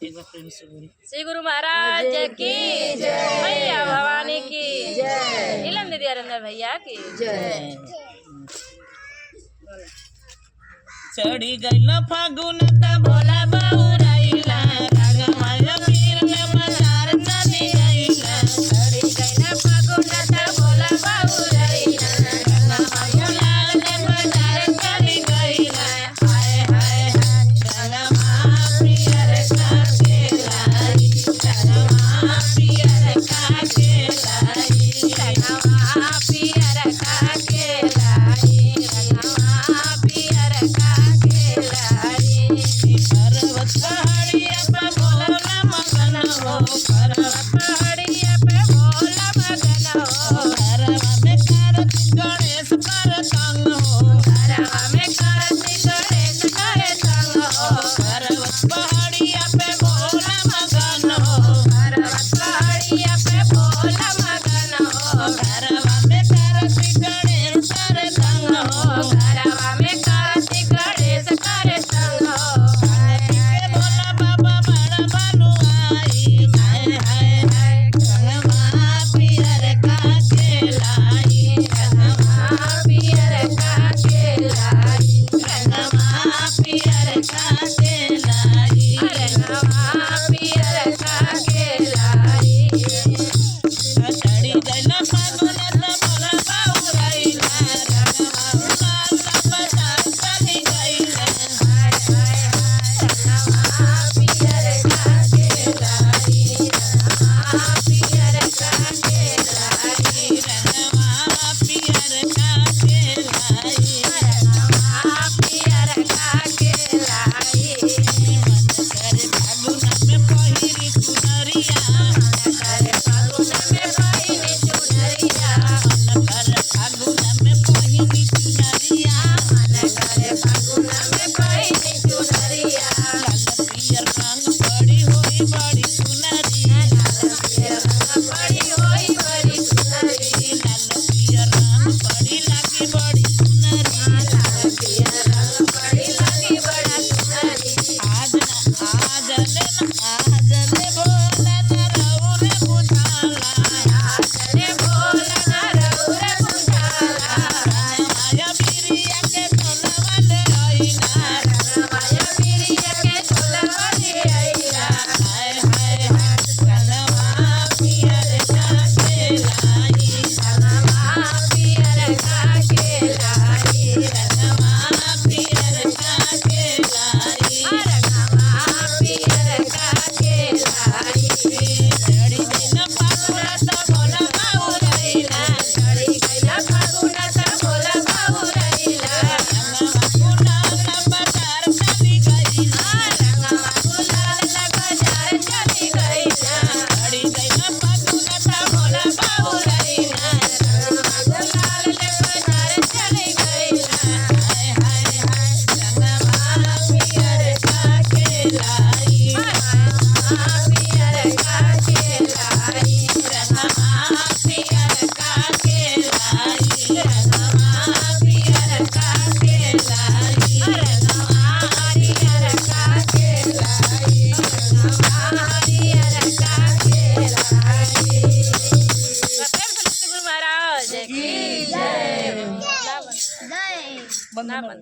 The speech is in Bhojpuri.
एक बार प्रेम से बोली। श्री गुरु महाराज की जय, मैया भवानी की जय, नीलम दीदी अरिंदर भैया की जय। चढ़ी गईला फागुन त भोला बाउराइला, रागमाया पीर में बाजार चली गईला। चढ़ी गईला फागुन त भोला बाउराइला, रागमाया लाल में बाजार चली गईला। हाय हाय हाय रंगमा पियर का केलाई, रंगमा पियर का केलाई, रंगवा पियर का केलाई, रंगवा पियर का केलाई। पर्वत पहाड़िया पे भोला मगन हो, पर्वत पहाड़िया पे भोला मगन हो, घरवा में कार्तिक गणेश कर तंग हो, घरवा में कार्तिक गणेश करे संग हो। पर्वत पहाड़िया पे भोला मगन हो, पर्वत पहाड़िया पे भोला मगन हो, घरवा में कार्तिक गणेश कर तंग हो। घरवा में कार्तिक गणेश करे संग हो। के भोला बाबा बड़ा बलुआई, हाय हाय हाय रंगमा पियर का केलाई, रंगवा पियर का केलाई, रंगमा पियर का केलाई। रंगवा पियर का केलाई। चढ़ी गईला फागुन त भोला बाउराइला, रंगमा लाल बाजार चली गईला। हाय हाय हाय रंगवा पियर का केलाई, रंगवा पियर का केलाई, रंगमा पियर का केलाई। रंगवा पियर का केलाई। मन करे फागुन में पहिरी चुनरिया, करे फागुन में पहिनी चुनरिया, मन करे फागुन में पहिरी चुनरिया। मन करे फागुन में पहिनी चुनरिया। लाल पियर रंग बड़ी होई बड़ी सुनरी, लाल पियर रंग बड़ी होई बड़ी सुनरी, लाल पियर रंग बड़ी लागी बड़ी सुनरी। लाल पियर रंग बड़ी लगी बड़ा सुनरी। आज ले भोला नरौरे बुझाला, आजले भोला नरौरे बुझाला, रंगमाया बिरिया के टोलवा ले आइला। रंगमाया पिरिया के टोलवा ले आइला। हाय हाय हाय रंगमा पियर का केलाई, रंगवा पियर का केलाई, रंगमा पियर का केलाई। रंगवा पियर का केलाई। चढ़ी गईला फागुन त भोला बाउराइला, चढ़ी गईला फागुन त भोला बाउराइला, रंगवा गुलाल बाजार चली गईला। रंगवा गुलाल बाजार चली गईला। चढ़ी गईला फागुन त भोला बाउराइला, रंगवा गुलाल बाजार चली गईला। हाय हाय हाय रंगमा पियर का केलाई, रंगवा पियर का केलाई, रंगमा पियर का केलाई, रंगवा पियर का केलाई, रंगवा पियर का केलाई, रंगवा पियर का केलाई। गुरु महाराज की जय। ना बन।